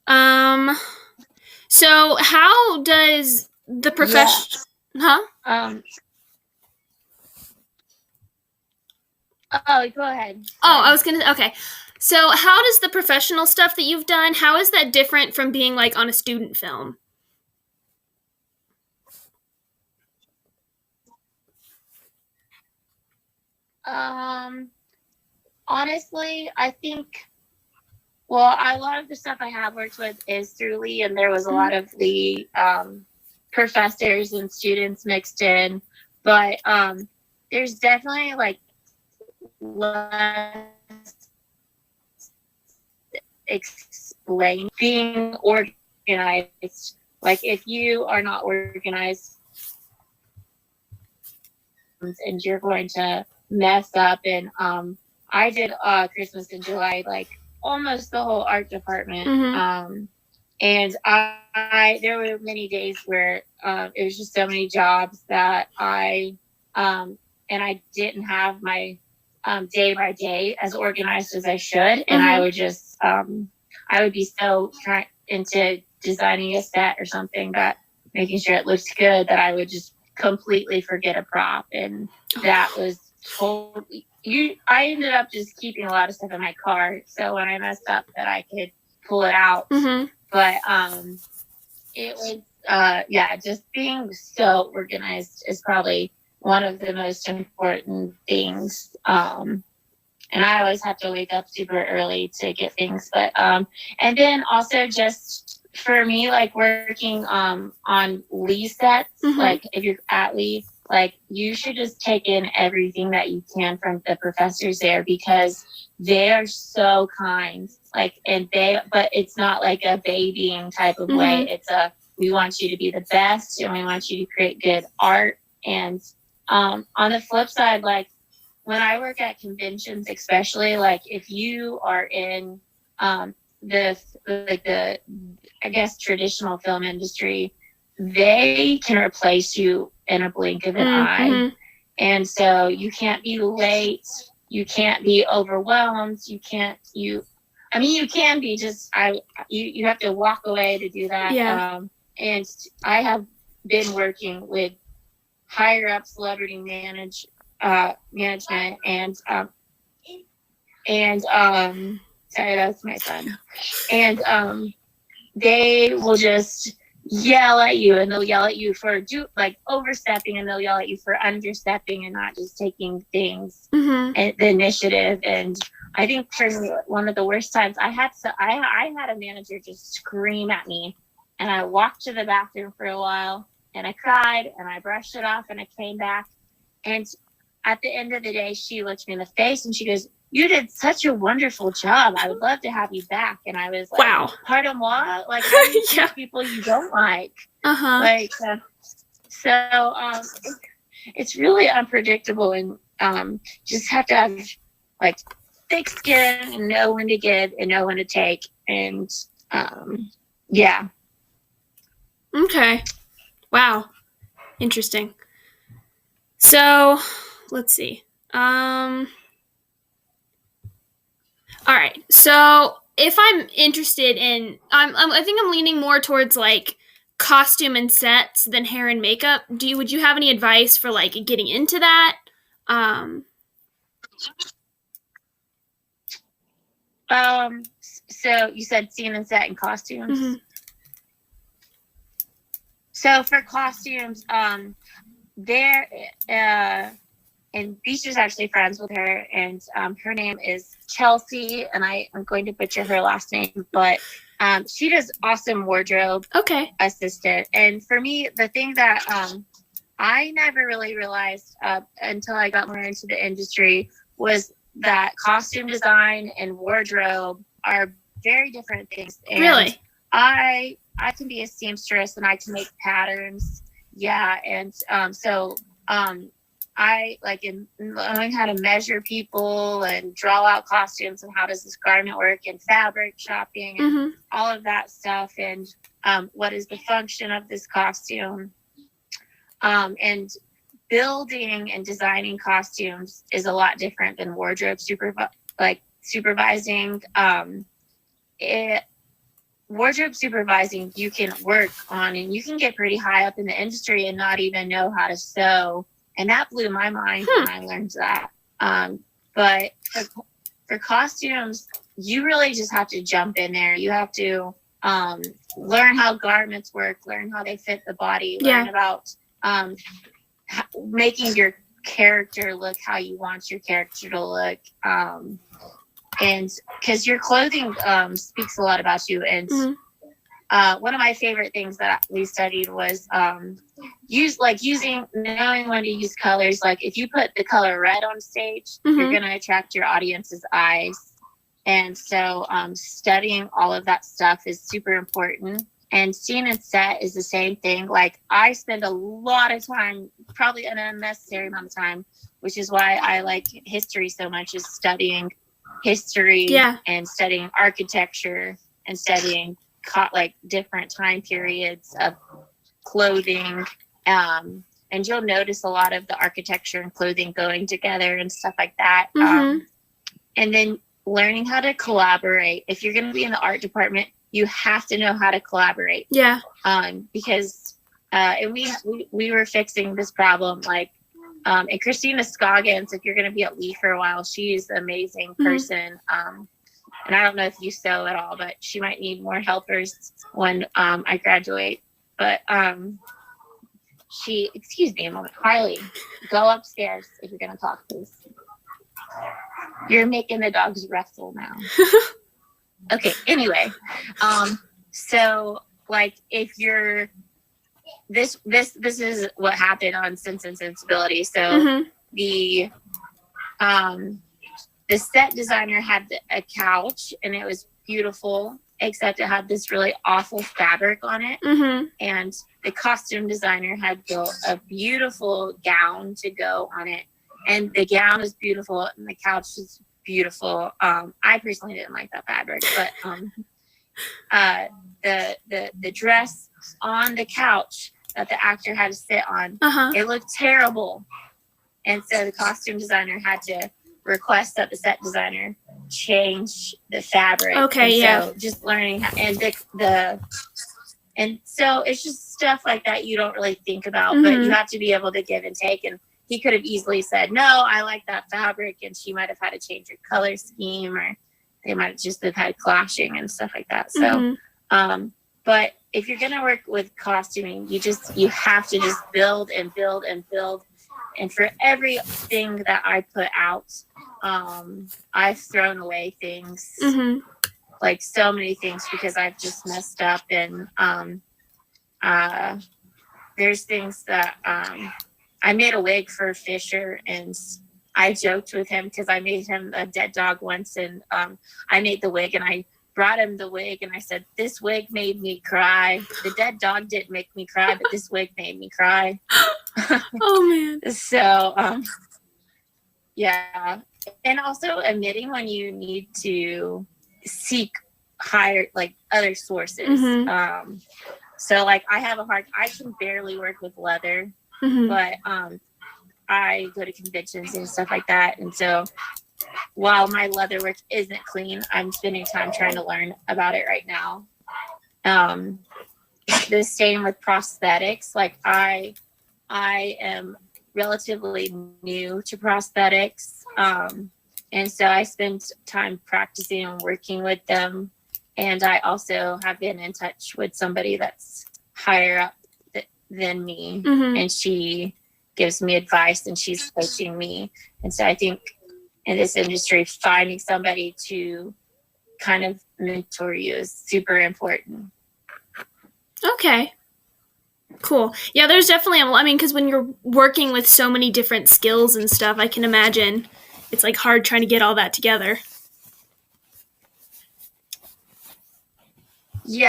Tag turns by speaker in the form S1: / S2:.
S1: Um, so how does the
S2: Yeah.
S1: profession, huh?
S2: Um. Oh, go ahead.
S1: Oh, I
S2: Sorry.
S1: was gonna, okay. So how does the professional stuff that you've done, how is that different from being like on a student film?
S2: Um. Honestly, I think. Well, a lot of the stuff I have worked with is through Lee, and there was a
S1: Mm-hmm.
S2: lot of Lee professors and students mixed in. But there's definitely like less explain being organized. Like if you are not organized and you're going to mess up, and I did Christmas in July, like almost the whole art department.
S1: Mm-hmm.
S2: And I there were many days where it was just so many jobs that and I didn't have my day by day as organized as I should, and I
S1: Mm-hmm.
S2: would just I would be so into designing a set or something, that making sure it looks good, that I would just completely forget a prop, and that was totally you. I ended up just keeping a lot of stuff in my car, so when I messed up, that I could pull it out.
S1: Mm-hmm.
S2: But it was yeah, just being so organized is probably one of the most important things. And I always have to wake up super early to get things. But and then also just for me, like working on Lee sets,
S1: Mm-hmm.
S2: like if you're at Lee, like you should just take in everything that you can from the professors there, because they are so kind. Like, and but it's not like a babying type of way.
S1: Mm-hmm.
S2: It's we want you to be the best, and we want you to create good art. And on the flip side, like when I work at conventions, especially, like if you are in the like the I guess traditional film industry, they can replace you in a blink of an eye.
S1: Mm-hmm.
S2: And so you can't be late, you can't be overwhelmed, you can't you I mean you can be, just you have to walk away to do that.
S1: Yeah.
S2: And I have been working with higher up celebrity management, and sorry, that's my son. And they will just yell at you, and they'll yell at you for overstepping, and they'll yell at you for understepping and not just taking things
S1: Mm-hmm.
S2: and the initiative. And I think for me, one of the worst times I had a manager just scream at me, and I walked to the bathroom for a while, and I cried, and I brushed it off, and I came back, and at the end of the day, she looked me in the face and she goes, "You did such a wonderful job. I would love to have you back." And I was like,
S1: Wow.
S2: "Pardon what? Like, how do you
S1: Yeah.
S2: treat people you don't like?"
S1: Uh-huh.
S2: Like, so it's really unpredictable, and just have to have like thick skin and know when to give and know when to take. And yeah.
S1: Okay. Wow. Interesting. So, let's see. All right. So, if I'm interested in, I think I'm leaning more towards like costume and sets than hair and makeup. Would you have any advice for like getting into that? Um,
S2: So you said scene and set and costumes.
S1: mm-hmm.
S2: So for costumes, there, and Beecher's actually friends with her, and her name is Chelsea, and I'm going to butcher her last name, but she does awesome wardrobe assistant. And for me, the thing that I never really realized until I got more into the industry was that costume design and wardrobe are very different things. And
S1: Really?
S2: I can be a seamstress, and I can make patterns. Yeah. And so I like in learning how to measure people and draw out costumes, and how does this garment work, and fabric shopping, and
S1: Mm-hmm.
S2: all of that stuff. And what is the function of this costume? And building and designing costumes is a lot different than wardrobe supervising. wardrobe supervising you can work on, and you can get pretty high up in the industry and not even know how to sew. And that blew my mind when I learned that. But for costumes, you really just have to jump in there. You have to learn how garments work, learn how they fit the body, learn about making your character look how you want your character to look. And because your clothing speaks a lot about you. And one of my favorite things that we studied was knowing when to use colors. Like if you put the color red on stage, you're going to attract your audience's eyes. And so studying all of that stuff is super important. And scene and set is the same thing. Like I spend a lot of time, probably an unnecessary amount of time, which is why I like history so much, is studying history and studying architecture and studying like different time periods of clothing. And you'll notice a lot of the architecture and clothing going together and stuff like that. And then learning how to collaborate. If you're going to be in the art department, you have to know how to collaborate. Yeah. Because and we were fixing this problem, like and Christina Scoggins, if you're going to be at Lee for a while, she's an amazing person. And I don't know if you sew at all, but she might need more helpers when I graduate. But excuse me a moment, Harley, go upstairs if you're going to talk, please. You're making the dogs wrestle now. Okay, anyway. So like if you're this is what happened on Sense and Sensibility. So the set designer had a couch and it was beautiful, except it had this really awful fabric on it. And the costume designer had built a beautiful gown to go on it. And the gown was beautiful and the couch was beautiful. I personally didn't like that fabric, but the dress on the couch that the actor had to sit on, it looked terrible. And so the costume designer had to request that the set designer change the fabric. Okay, and so just learning how, and so it's just stuff like that you don't really think about, but you have to be able to give and take. And he could have easily said, no, I like that fabric, and she might have had to change her color scheme, or they might have just have had clashing and stuff like that. So but if you're going to work with costuming, you have to just build and build and build. And for everything that I put out, I've thrown away things, like so many things, because I've just messed up. And there's things that I made a wig for Fisher, and I joked with him because I made him a dead dog once, and I made the wig and I brought him the wig and I said, this wig made me cry. The dead dog didn't make me cry, but this wig made me cry. Oh man. So yeah. And also admitting when you need to seek higher, like other sources. So like I can barely work with leather, but I go to conventions and stuff like that. And so while my leather work isn't clean, I'm spending time trying to learn about it right now. The same with prosthetics. Like I am relatively new to prosthetics. And so I spend time practicing and working with them. And I also have been in touch with somebody that's higher up than me. And she gives me advice and she's coaching me. And so I think in this industry, finding somebody to kind of mentor you is super important.
S1: Okay. Cool. Yeah, there's definitely, because when you're working with so many different skills and stuff, I can imagine it's like hard trying to get all that together.